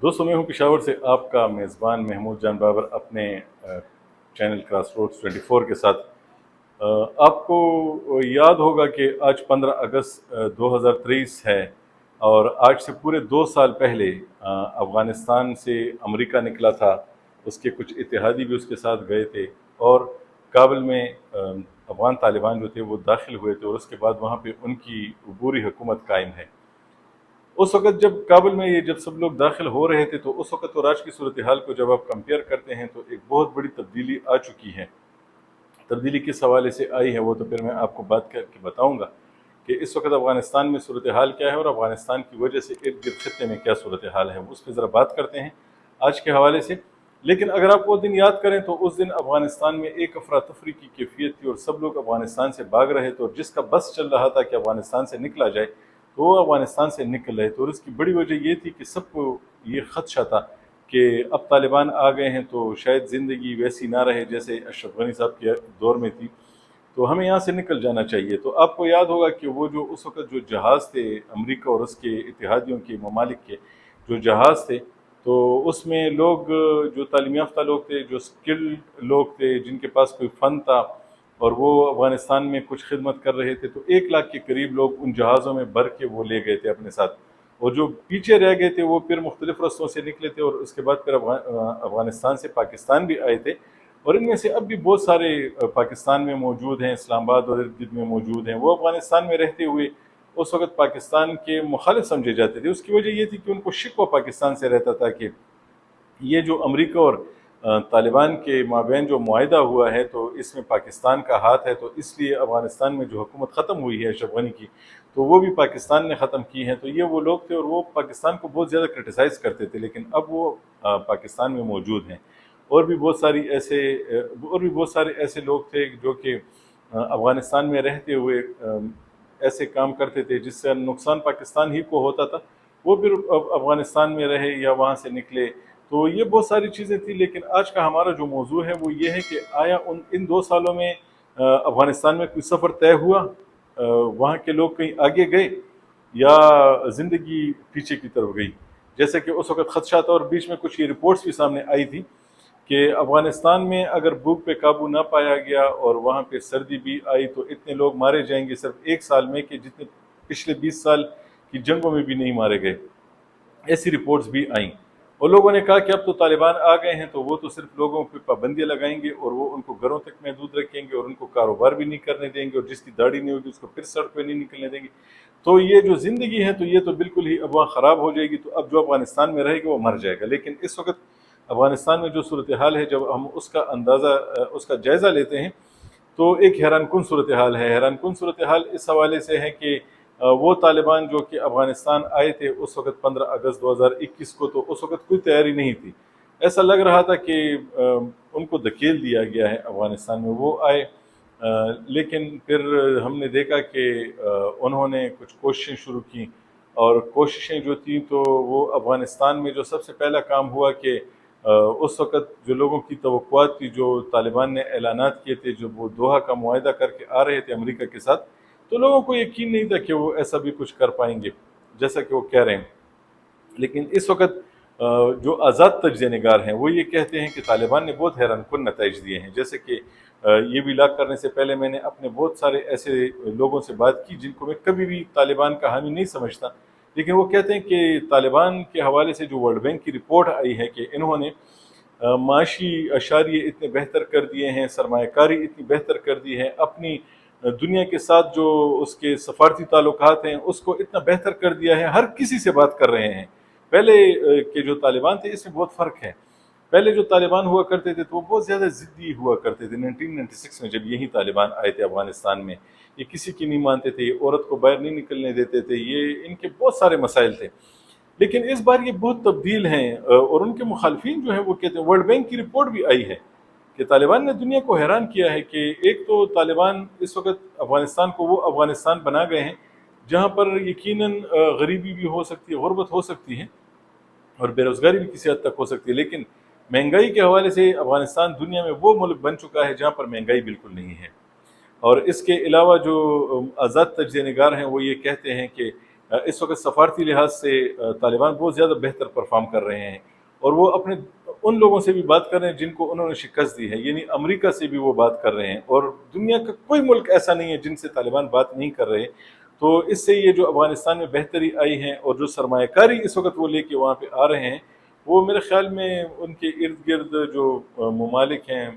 دوستوں، میں ہوں پشاور سے آپ کا میزبان محمود جان بابر اپنے چینل کراس روڈز 24 کے ساتھ۔ آپ کو یاد ہوگا کہ آج 15 اگست 2023 ہے، اور آج سے پورے 2 سال پہلے افغانستان سے امریکہ نکلا تھا۔ اس کے کچھ اتحادی بھی اس کے ساتھ گئے تھے، اور کابل میں افغان طالبان جو تھے وہ داخل ہوئے تھے، اور اس کے بعد وہاں پہ ان کی عبوری حکومت قائم ہے۔ اس وقت جب کابل میں جب سب لوگ داخل ہو رہے تھے، تو اس وقت اور آج کی صورتحال کو جب آپ کمپیئر کرتے ہیں تو ایک بہت بڑی تبدیلی آ چکی ہے۔ تبدیلی کس حوالے سے آئی ہے وہ تو پھر میں آپ کو بات کر کے بتاؤں گا کہ اس وقت افغانستان میں صورتحال کیا ہے، اور افغانستان کی وجہ سے ارد گرد خطے میں کیا صورتحال ہے، اس پہ ذرا بات کرتے ہیں آج کے حوالے سے۔ لیکن اگر آپ وہ دن یاد کریں تو اس دن افغانستان میں ایک افراتفری کی کیفیت تھی، اور سب لوگ افغانستان سے بھاگ رہے تھے، اور جس کا بس چل رہا تھا کہ افغانستان سے نکلا جائے تو وہ افغانستان سے نکل رہے تھے۔ اور اس کی بڑی وجہ یہ تھی کہ سب کو یہ خدشہ تھا کہ اب طالبان آ گئے ہیں تو شاید زندگی ویسی نہ رہے جیسے اشرف غنی صاحب کے دور میں تھی، تو ہمیں یہاں سے نکل جانا چاہیے۔ تو آپ کو یاد ہوگا کہ وہ جو اس وقت جو جہاز تھے امریکہ اور اس کے اتحادیوں کے ممالک کے جو جہاز تھے، تو اس میں لوگ جو تعلیم یافتہ لوگ تھے، جو سکلڈ لوگ تھے، جن کے پاس کوئی فن تھا، اور وہ افغانستان میں کچھ خدمت کر رہے تھے، تو 1 لاکھ کے قریب لوگ ان جہازوں میں بھر کے وہ لے گئے تھے اپنے ساتھ۔ اور جو پیچھے رہ گئے تھے وہ پھر مختلف رستوں سے نکلے تھے، اور اس کے بعد پھر افغانستان سے پاکستان بھی آئے تھے، اور ان میں سے اب بھی بہت سارے پاکستان میں موجود ہیں، اسلام آباد اور ارد گرد میں موجود ہیں۔ وہ افغانستان میں رہتے ہوئے اس وقت پاکستان کے مخالف سمجھے جاتے تھے۔ اس کی وجہ یہ تھی کہ ان کو شکوہ پاکستان سے رہتا تھا کہ یہ جو امریکہ اور طالبان کے مابین جو معاہدہ ہوا ہے تو اس میں پاکستان کا ہاتھ ہے، تو اس لیے افغانستان میں جو حکومت ختم ہوئی ہے اشرف غنی کی، تو وہ بھی پاکستان نے ختم کی ہے۔ تو یہ وہ لوگ تھے، اور وہ پاکستان کو بہت زیادہ کرٹیسائز کرتے تھے، لیکن اب وہ پاکستان میں موجود ہیں۔ اور بھی بہت سارے ایسے لوگ تھے جو کہ افغانستان میں رہتے ہوئے ایسے کام کرتے تھے جس سے نقصان پاکستان ہی کو ہوتا تھا، وہ پھر افغانستان میں رہے یا وہاں سے نکلے۔ تو یہ بہت ساری چیزیں تھیں، لیکن آج کا ہمارا جو موضوع ہے وہ یہ ہے کہ آیا ان 2 سالوں میں افغانستان میں کوئی سفر طے ہوا، وہاں کے لوگ کہیں آگے گئے یا زندگی پیچھے کی طرف گئی؟ جیسے کہ اس وقت خدشہ تھا، اور بیچ میں کچھ یہ رپورٹس بھی سامنے آئی تھی کہ افغانستان میں اگر بھوک پہ قابو نہ پایا گیا اور وہاں پہ سردی بھی آئی تو اتنے لوگ مارے جائیں گے صرف 1 سال میں کہ جتنے پچھلے 20 سال کی جنگوں میں بھی نہیں مارے گئے۔ ایسی رپورٹس بھی آئیں، اور لوگوں نے کہا کہ اب تو طالبان آ گئے ہیں تو وہ تو صرف لوگوں پہ پابندیاں لگائیں گے، اور وہ ان کو گھروں تک محدود رکھیں گے، اور ان کو کاروبار بھی نہیں کرنے دیں گے، اور جس کی داڑھی نہیں ہوگی اس کو پھر سڑک پہ نہیں نکلنے دیں گے۔ تو یہ جو زندگی ہے تو یہ تو بالکل ہی اب وہاں خراب ہو جائے گی، تو اب جو افغانستان میں رہے گا وہ مر جائے گا۔ لیکن اس وقت افغانستان میں جو صورتحال ہے، جب ہم اس کا اس کا جائزہ لیتے ہیں تو ایک حیران کن صورتحال ہے۔ حیران کن صورتحال اس حوالے سے ہے کہ وہ طالبان جو کہ افغانستان آئے تھے اس وقت 15 اگست 2021 کو، تو اس وقت کوئی تیاری نہیں تھی۔ ایسا لگ رہا تھا کہ ان کو دھکیل دیا گیا ہے افغانستان میں، وہ آئے، لیکن پھر ہم نے دیکھا کہ انہوں نے کچھ کوششیں شروع کی، اور کوششیں جو تھیں تو وہ افغانستان میں جو سب سے پہلا کام ہوا کہ اس وقت جو لوگوں کی توقعات تھی، جو طالبان نے اعلانات کیے تھے، جو وہ دوحہ کا معاہدہ کر کے آ رہے تھے امریکہ کے ساتھ، تو لوگوں کو یقین نہیں تھا کہ وہ ایسا بھی کچھ کر پائیں گے جیسا کہ وہ کہہ رہے ہیں۔ لیکن اس وقت جو آزاد تجزیہ نگار ہیں وہ یہ کہتے ہیں کہ طالبان نے بہت حیران کن نتائج دیے ہیں۔ جیسے کہ یہ ولاگ کرنے سے پہلے میں نے اپنے بہت سارے ایسے لوگوں سے بات کی جن کو میں کبھی بھی طالبان کا حامی نہیں سمجھتا، لیکن وہ کہتے ہیں کہ طالبان کے حوالے سے جو ورلڈ بینک کی رپورٹ آئی ہے کہ انہوں نے معاشی اشاریے اتنے بہتر کر دیے ہیں، سرمایہ کاری اتنی بہتر کر دی ہے، اپنی دنیا کے ساتھ جو اس کے سفارتی تعلقات ہیں اس کو اتنا بہتر کر دیا ہے، ہر کسی سے بات کر رہے ہیں۔ پہلے کے جو طالبان تھے اس میں بہت فرق ہے۔ پہلے جو طالبان ہوا کرتے تھے تو وہ بہت زیادہ ضدی ہوا کرتے تھے۔ 1996 میں جب یہی طالبان آئے تھے افغانستان میں، یہ کسی کی نہیں مانتے تھے، یہ عورت کو باہر نہیں نکلنے دیتے تھے، یہ ان کے بہت سارے مسائل تھے۔ لیکن اس بار یہ بہت تبدیل ہیں، اور ان کے مخالفین جو ہیں وہ کہتے ہیں، ورلڈ بینک کی رپورٹ بھی آئی ہے کہ طالبان نے دنیا کو حیران کیا ہے کہ ایک تو طالبان اس وقت افغانستان کو وہ افغانستان بنا گئے ہیں جہاں پر یقیناً غریبی بھی ہو سکتی ہے، غربت ہو سکتی ہے، اور بے روزگاری بھی کسی حد تک ہو سکتی ہے، لیکن مہنگائی کے حوالے سے افغانستان دنیا میں وہ ملک بن چکا ہے جہاں پر مہنگائی بالکل نہیں ہے۔ اور اس کے علاوہ جو آزاد تجزیہ نگار ہیں وہ یہ کہتے ہیں کہ اس وقت سفارتی لحاظ سے طالبان بہت زیادہ بہتر پرفارم کر رہے ہیں، اور وہ اپنے ان لوگوں سے بھی بات کر رہے ہیں جن کو انہوں نے شکست دی ہے، یعنی امریکہ سے بھی وہ بات کر رہے ہیں، اور دنیا کا کوئی ملک ایسا نہیں ہے جن سے طالبان بات نہیں کر رہے۔ تو اس سے یہ جو افغانستان میں بہتری آئی ہے اور جو سرمایہ کاری اس وقت وہ لے کے وہاں پہ آ رہے ہیں، وہ میرے خیال میں ان کے ارد گرد جو ممالک ہیں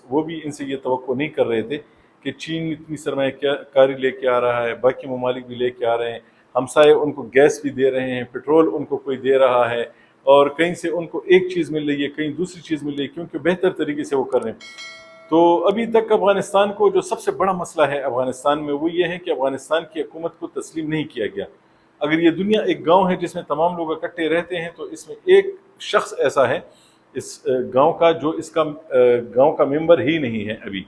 وہ بھی ان سے یہ توقع نہیں کر رہے تھے کہ چین اتنی سرمایہ کاری لے کے آ رہا ہے، باقی ممالک بھی لے کے آ رہے ہیں، ہمسائے ان کو گیس بھی دے رہے ہیں، پیٹرول ان کو کوئی دے رہا ہے، اور کہیں سے ان کو ایک چیز مل رہی ہے، کہیں دوسری چیز مل رہی ہے، کیونکہ بہتر طریقے سے وہ کر رہے ہیں۔ تو ابھی تک افغانستان کو جو سب سے بڑا مسئلہ ہے افغانستان میں وہ یہ ہے کہ افغانستان کی حکومت کو تسلیم نہیں کیا گیا۔ اگر یہ دنیا ایک گاؤں ہے جس میں تمام لوگ اکٹھے رہتے ہیں، تو اس میں ایک شخص ایسا ہے اس گاؤں کا جو اس کا گاؤں کا ممبر ہی نہیں ہے۔ ابھی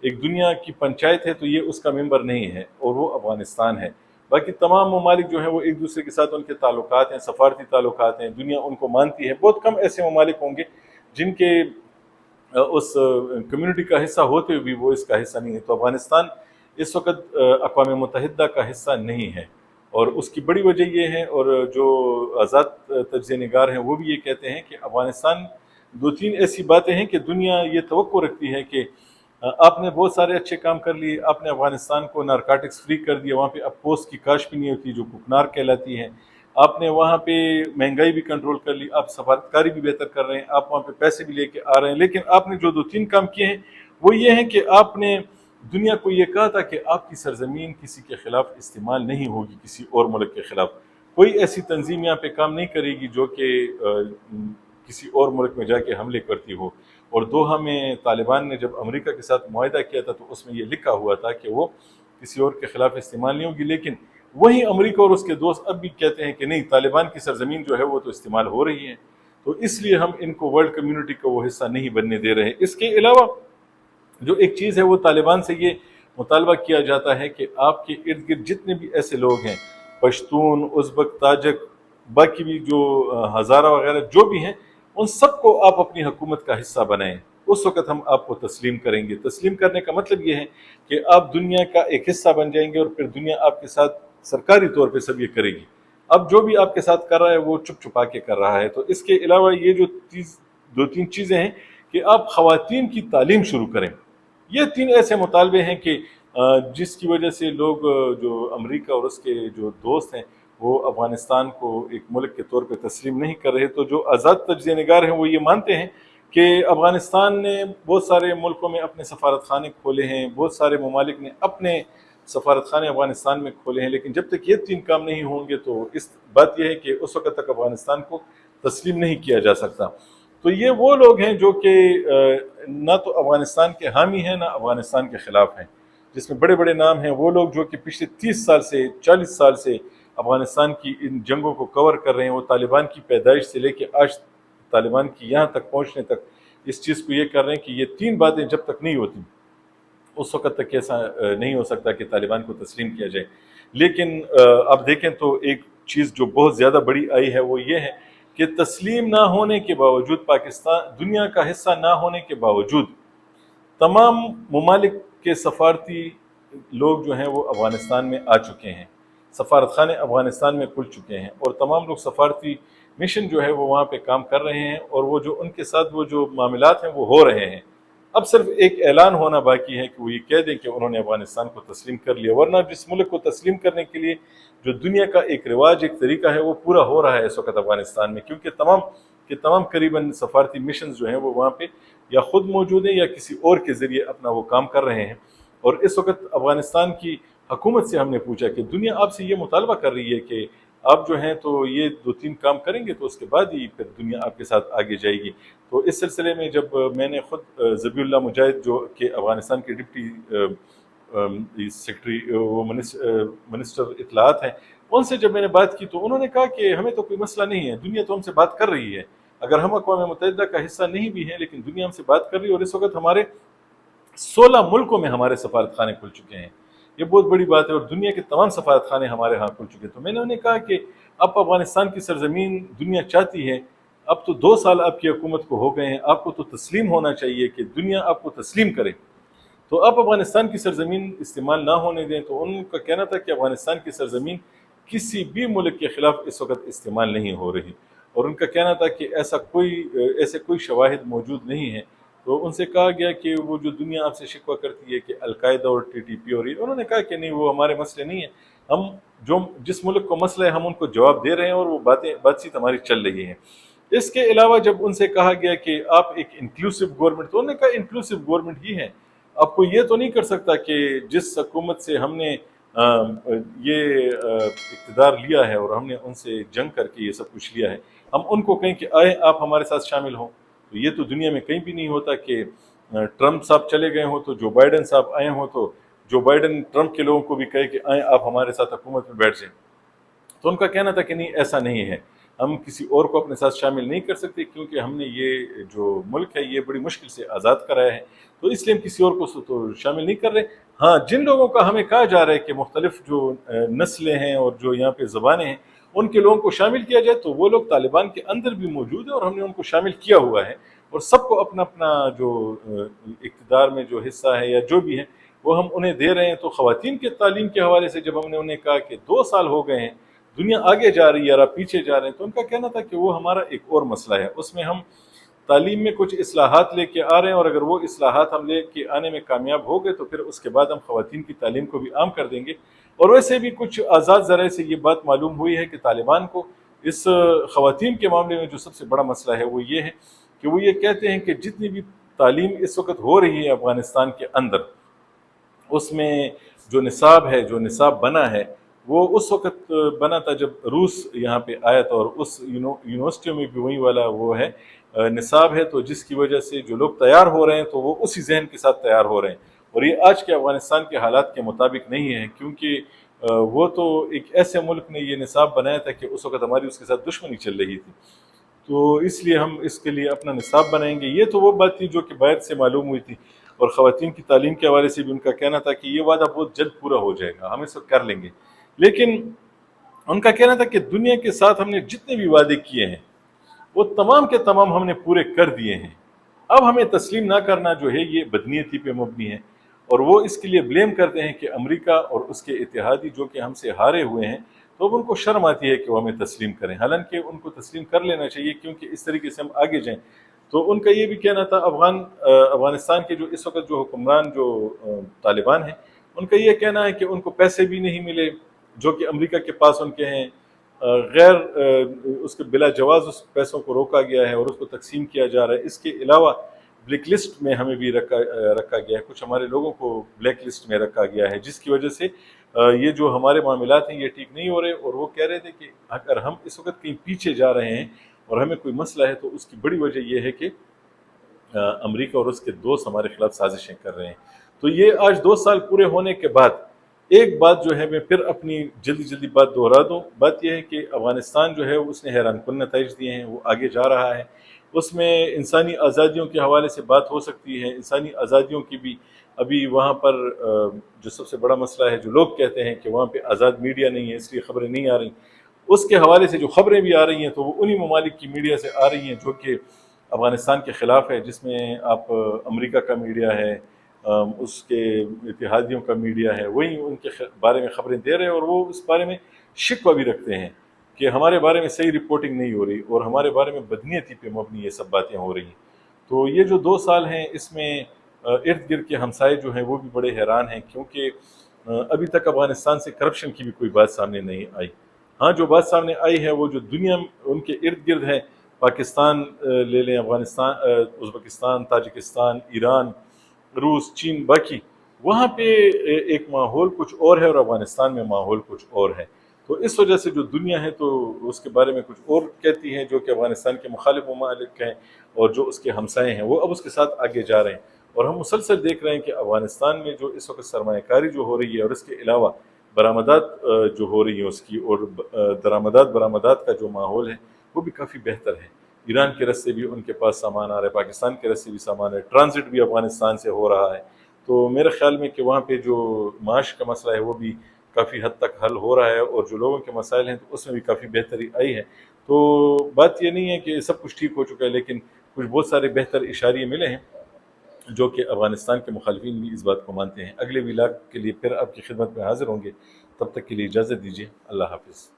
ایک دنیا کی پنچایت ہے تو یہ اس کا ممبر نہیں ہے، اور وہ افغانستان ہے۔ باقی تمام ممالک جو ہیں وہ ایک دوسرے کے ساتھ ان کے تعلقات ہیں، سفارتی تعلقات ہیں، دنیا ان کو مانتی ہے۔ بہت کم ایسے ممالک ہوں گے جن کے اس کمیونٹی کا حصہ ہوتے ہوئے بھی وہ اس کا حصہ نہیں ہے۔ تو افغانستان اس وقت اقوام متحدہ کا حصہ نہیں ہے، اور اس کی بڑی وجہ یہ ہے، اور جو آزاد تجزیہ نگار ہیں وہ بھی یہ کہتے ہیں کہ افغانستان دو تین ایسی باتیں ہیں کہ دنیا یہ توقع رکھتی ہے کہ آپ نے بہت سارے اچھے کام کر لیے، آپ نے افغانستان کو نارکاٹکس فری کر دیا، وہاں پہ اب پوسٹ کی کاشت بھی نہیں ہوتی جو کوکنار کہلاتی ہے، آپ نے وہاں پہ مہنگائی بھی کنٹرول کر لی، آپ سفارتکاری بھی بہتر کر رہے ہیں، آپ وہاں پہ پیسے بھی لے کے آ رہے ہیں، لیکن آپ نے جو دو تین کام کیے ہیں وہ یہ ہیں کہ آپ نے دنیا کو یہ کہا تھا کہ آپ کی سرزمین کسی کے خلاف استعمال نہیں ہوگی، کسی اور ملک کے خلاف کوئی ایسی تنظیم یہاں پہ کام نہیں کرے گی جو کہ کسی اور ملک میں جا کے حملے کرتی ہو۔ اور دوحہ میں طالبان نے جب امریکہ کے ساتھ معاہدہ کیا تھا تو اس میں یہ لکھا ہوا تھا کہ وہ کسی اور کے خلاف استعمال نہیں ہوگی، لیکن وہی امریکہ اور اس کے دوست اب بھی کہتے ہیں کہ نہیں، طالبان کی سرزمین جو ہے وہ تو استعمال ہو رہی ہے، تو اس لیے ہم ان کو ورلڈ کمیونٹی کا وہ حصہ نہیں بننے دے رہے۔ اس کے علاوہ جو ایک چیز ہے وہ طالبان سے یہ مطالبہ کیا جاتا ہے کہ آپ کے ارد گرد جتنے بھی ایسے لوگ ہیں، پشتون، ازبک، تاجک، باقی بھی جو ہزارہ وغیرہ جو بھی ہیں، ان سب کو آپ اپنی حکومت کا حصہ بنائیں، اس وقت ہم آپ کو تسلیم کریں گے۔ تسلیم کرنے کا مطلب یہ ہے کہ آپ دنیا کا ایک حصہ بن جائیں گے، اور پھر دنیا آپ کے ساتھ سرکاری طور پہ سب یہ کرے گی۔ اب جو بھی آپ کے ساتھ کر رہا ہے وہ چپ چپا کے کر رہا ہے۔ تو اس کے علاوہ یہ جو دو تین چیزیں ہیں کہ آپ خواتین کی تعلیم شروع کریں، یہ تین ایسے مطالبے ہیں کہ جس کی وجہ سے لوگ جو امریکہ اور اس کے جو دوست ہیں وہ افغانستان کو ایک ملک کے طور پہ تسلیم نہیں کر رہے۔ تو جو آزاد تجزیہ نگار ہیں وہ یہ مانتے ہیں کہ افغانستان نے بہت سارے ملکوں میں اپنے سفارت خانے کھولے ہیں، بہت سارے ممالک نے اپنے سفارت خانے افغانستان میں کھولے ہیں، لیکن جب تک یہ تین کام نہیں ہوں گے تو اس بات یہ ہے کہ اس وقت تک افغانستان کو تسلیم نہیں کیا جا سکتا۔ تو یہ وہ لوگ ہیں جو کہ نہ تو افغانستان کے حامی ہیں نہ افغانستان کے خلاف ہیں، جس میں بڑے بڑے نام ہیں وہ لوگ جو کہ پچھلے 30 سال سے 40 سال سے افغانستان کی ان جنگوں کو کور کر رہے ہیں۔ وہ طالبان کی پیدائش سے لے کے آج طالبان کی یہاں تک پہنچنے تک اس چیز کو یہ کر رہے ہیں کہ یہ تین باتیں جب تک نہیں ہوتی اس وقت تک ایسا نہیں ہو سکتا کہ طالبان کو تسلیم کیا جائے۔ لیکن اب دیکھیں تو ایک چیز جو بہت زیادہ بڑی آئی ہے وہ یہ ہے کہ تسلیم نہ ہونے کے باوجود، پاکستان دنیا کا حصہ نہ ہونے کے باوجود، تمام ممالک کے سفارتی لوگ جو ہیں وہ افغانستان میں آ چکے ہیں، سفارت خانے افغانستان میں کھل چکے ہیں، اور تمام لوگ سفارتی مشن جو ہے وہ وہاں پہ کام کر رہے ہیں، اور وہ جو ان کے ساتھ وہ جو معاملات ہیں وہ ہو رہے ہیں۔ اب صرف ایک اعلان ہونا باقی ہے کہ وہ یہ کہہ دیں کہ انہوں نے افغانستان کو تسلیم کر لیا، ورنہ جس ملک کو تسلیم کرنے کے لیے جو دنیا کا ایک رواج، ایک طریقہ ہے وہ پورا ہو رہا ہے اس وقت افغانستان میں، کیونکہ تمام قریباً سفارتی مشنز جو ہیں وہ وہاں پہ یا خود موجود ہیں یا کسی اور کے ذریعے اپنا وہ کام کر رہے ہیں۔ اور اس وقت افغانستان کی حکومت سے ہم نے پوچھا کہ دنیا آپ سے یہ مطالبہ کر رہی ہے کہ آپ جو ہیں تو یہ دو تین کام کریں گے تو اس کے بعد ہی پھر دنیا آپ کے ساتھ آگے جائے گی۔ تو اس سلسلے میں جب میں نے خود ذبیح اللہ مجاہد جو کہ افغانستان کے ڈپٹی سیکرٹری وہ منسٹر اطلاعات ہیں، ان سے جب میں نے بات کی تو انہوں نے کہا کہ ہمیں تو کوئی مسئلہ نہیں ہے، دنیا تو ہم سے بات کر رہی ہے، اگر ہم اقوام متحدہ کا حصہ نہیں بھی ہیں لیکن دنیا ہم سے بات کر رہی ہے، اور اس وقت ہمارے 16 ملکوں میں ہمارے سفارت خانے کھل چکے ہیں، یہ بہت بڑی بات ہے، اور دنیا کے تمام سفارت خانے ہمارے ہاں کھل چکے ہیں۔ تو میں نے انہیں کہا کہ اب افغانستان کی سرزمین دنیا چاہتی ہے، اب تو 2 سال آپ کی حکومت کو ہو گئے ہیں، آپ کو تو تسلیم ہونا چاہیے کہ دنیا آپ کو تسلیم کرے، تو آپ افغانستان کی سرزمین استعمال نہ ہونے دیں۔ تو ان کا کہنا تھا کہ افغانستان کی سرزمین کسی بھی ملک کے خلاف اس وقت استعمال نہیں ہو رہی، اور ان کا کہنا تھا کہ ایسے کوئی شواہد موجود نہیں ہیں۔ تو ان سے کہا گیا کہ وہ جو دنیا آپ سے شکوہ کرتی ہے کہ القاعدہ اور TTP ہو رہی ہے، انہوں نے کہا کہ نہیں، وہ ہمارے مسئلے نہیں ہیں، ہم جس ملک کو مسئلہ ہے ہم ان کو جواب دے رہے ہیں، اور وہ بات چیت ہماری چل رہی ہے۔ اس کے علاوہ جب ان سے کہا گیا کہ آپ ایک انکلوسیو گورنمنٹ، تو انہوں نے کہا انکلوسیو گورنمنٹ ہی ہے، آپ کو یہ تو نہیں کر سکتا کہ جس حکومت سے ہم نے یہ اقتدار لیا ہے اور ہم نے ان سے جنگ کر کے یہ سب کچھ لیا ہے، ہم ان کو کہیں کہ آئے آپ ہمارے ساتھ شامل ہوں۔ تو یہ تو دنیا میں کہیں بھی نہیں ہوتا کہ ٹرمپ صاحب چلے گئے ہوں تو جو بائیڈن صاحب آئے ہوں تو جو بائیڈن ٹرمپ کے لوگوں کو بھی کہے کہ آئیں آپ ہمارے ساتھ حکومت میں بیٹھ جائیں۔ تو ان کا کہنا تھا کہ نہیں، ایسا نہیں ہے، ہم کسی اور کو اپنے ساتھ شامل نہیں کر سکتے، کیونکہ ہم نے یہ جو ملک ہے یہ بڑی مشکل سے آزاد کرایا ہے، تو اس لیے ہم کسی اور کو تو شامل نہیں کر رہے۔ ہاں، جن لوگوں کا ہمیں کہا جا رہا ہے کہ مختلف جو نسلیں ہیں اور جو یہاں پہ زبانیں ہیں ان کے لوگوں کو شامل کیا جائے، تو وہ لوگ طالبان کے اندر بھی موجود ہیں اور ہم نے ان کو شامل کیا ہوا ہے، اور سب کو اپنا اپنا جو اقتدار میں جو حصہ ہے یا جو بھی ہے وہ ہم انہیں دے رہے ہیں۔ تو خواتین کے تعلیم کے حوالے سے جب ہم نے انہیں کہا کہ 2 سال ہو گئے ہیں، دنیا آگے جا رہی ہے اور آپ پیچھے جا رہے ہیں، تو ان کا کہنا تھا کہ وہ ہمارا ایک اور مسئلہ ہے، اس میں ہم تعلیم میں کچھ اصلاحات لے کے آ رہے ہیں، اور اگر وہ اصلاحات ہم لے کے آنے میں کامیاب ہو گئے تو پھر اس کے بعد ہم خواتین کی تعلیم کو بھی عام کر دیں گے۔ اور ویسے بھی کچھ آزاد ذرائع سے یہ بات معلوم ہوئی ہے کہ طالبان کو اس خواتین کے معاملے میں جو سب سے بڑا مسئلہ ہے وہ یہ ہے کہ وہ یہ کہتے ہیں کہ جتنی بھی تعلیم اس وقت ہو رہی ہے افغانستان کے اندر، اس میں جو نصاب ہے، جو نصاب بنا ہے، وہ اس وقت بنا تھا جب روس یہاں پہ آیا تھا، اور اس یونیورسٹیوں میں بھی وہی والا وہ ہے نصاب ہے، تو جس کی وجہ سے جو لوگ تیار ہو رہے ہیں تو وہ اسی ذہن کے ساتھ تیار ہو رہے ہیں، اور یہ آج کے افغانستان کے حالات کے مطابق نہیں ہے، کیونکہ وہ تو ایک ایسے ملک نے یہ نصاب بنایا تھا کہ اس وقت ہماری اس کے ساتھ دشمنی چل رہی تھی، تو اس لیے ہم اس کے لیے اپنا نصاب بنائیں گے۔ یہ تو وہ بات تھی جو کہ باہر سے معلوم ہوئی تھی، اور خواتین کی تعلیم کے حوالے سے بھی ان کا کہنا تھا کہ یہ وعدہ بہت جلد پورا ہو جائے گا، ہم اس وقت کر لیں گے۔ لیکن ان کا کہنا تھا کہ دنیا کے ساتھ ہم نے جتنے بھی وعدے کیے ہیں وہ تمام کے تمام ہم نے پورے کر دیے ہیں، اب ہمیں تسلیم نہ کرنا جو ہے یہ بدنیتی پہ مبنی ہے، اور وہ اس کے لیے بلیم کرتے ہیں کہ امریکہ اور اس کے اتحادی جو کہ ہم سے ہارے ہوئے ہیں، تو اب ان کو شرم آتی ہے کہ وہ ہمیں تسلیم کریں، حالانکہ ان کو تسلیم کر لینا چاہیے، کیونکہ اس طریقے سے ہم آگے جائیں۔ تو ان کا یہ بھی کہنا تھا افغانستان کے جو اس وقت جو حکمران جو طالبان ہیں، ان کا یہ کہنا ہے کہ ان کو پیسے بھی نہیں ملے جو کہ امریکہ کے پاس ان کے ہیں، غیر اس کے بلا جواز اس پیسوں کو روکا گیا ہے اور اس کو تقسیم کیا جا رہا ہے۔ اس کے علاوہ بلیک لسٹ میں ہمیں بھی رکھا گیا ہے، کچھ ہمارے لوگوں کو بلیک لسٹ میں رکھا گیا ہے، جس کی وجہ سے یہ جو ہمارے معاملات ہیں یہ ٹھیک نہیں ہو رہے، اور وہ کہہ رہے تھے کہ اگر ہم اس وقت کہیں پیچھے جا رہے ہیں اور ہمیں کوئی مسئلہ ہے تو اس کی بڑی وجہ یہ ہے کہ امریکہ اور اس کے دوست ہمارے خلاف سازشیں کر رہے ہیں۔ تو یہ آج 2 سال پورے ہونے کے بعد ایک بات جو ہے میں پھر اپنی جلدی بات دہرا دوں، بات یہ ہے کہ افغانستان جو ہے اس نے حیران کن نتائج دیے ہیں، وہ آگے جا رہا ہے، اس میں انسانی آزادیوں کے حوالے سے بات ہو سکتی ہے، انسانی آزادیوں کی بھی ابھی وہاں پر جو سب سے بڑا مسئلہ ہے، جو لوگ کہتے ہیں کہ وہاں پہ آزاد میڈیا نہیں ہے اس لیے خبریں نہیں آ رہی، اس کے حوالے سے جو خبریں بھی آ رہی ہیں تو وہ انہی ممالک کی میڈیا سے آ رہی ہیں جو کہ افغانستان کے خلاف ہے، جس میں آپ امریکہ کا میڈیا ہے، اس کے اتحادیوں کا میڈیا ہے، وہی ان کے بارے میں خبریں دے رہے ہیں، اور وہ اس بارے میں شکوہ بھی رکھتے ہیں کہ ہمارے بارے میں صحیح رپورٹنگ نہیں ہو رہی اور ہمارے بارے میں بدنیتی پہ مبنی یہ سب باتیں ہو رہی ہیں۔ تو یہ جو 2 سال ہیں اس میں ارد گرد کے ہمسائے جو ہیں وہ بھی بڑے حیران ہیں، کیونکہ ابھی تک افغانستان سے کرپشن کی بھی کوئی بات سامنے نہیں آئی۔ ہاں، جو بات سامنے آئی ہے وہ جو دنیا ان کے ارد گرد ہے، پاکستان لے لیں، افغانستان، ازبکستان، تاجکستان، ایران، روس، چین، باقی وہاں پہ ایک ماحول کچھ اور ہے اور افغانستان میں ماحول کچھ اور ہے، تو اس وجہ سے جو دنیا ہے تو اس کے بارے میں کچھ اور کہتی ہے، جو کہ افغانستان کے مخالف ممالک ہیں اور جو اس کے ہمسائے ہیں وہ اب اس کے ساتھ آگے جا رہے ہیں، اور ہم مسلسل دیکھ رہے ہیں کہ افغانستان میں جو اس وقت سرمایہ کاری جو ہو رہی ہے اور اس کے علاوہ برآمدات جو ہو رہی ہیں اس کی، اور برآمدات کا جو ماحول ہے وہ بھی کافی بہتر ہے۔ ایران کے راستے بھی ان کے پاس سامان آ رہا ہے، پاکستان کے راستے بھی سامان ہے، ٹرانزٹ بھی افغانستان سے ہو رہا ہے، تو میرے خیال میں کہ وہاں پہ جو معاش کا مسئلہ ہے وہ بھی کافی حد تک حل ہو رہا ہے، اور جو لوگوں کے مسائل ہیں تو اس میں بھی کافی بہتری آئی ہے۔ تو بات یہ نہیں ہے کہ سب کچھ ٹھیک ہو چکا ہے، لیکن کچھ بہت سارے بہتر اشاریے ملے ہیں، جو کہ افغانستان کے مخالفین بھی اس بات کو مانتے ہیں۔ اگلے ولاگ کے لیے پھر آپ کی خدمت میں حاضر ہوں گے، تب تک کے لیے اجازت دیجیے، اللہ حافظ۔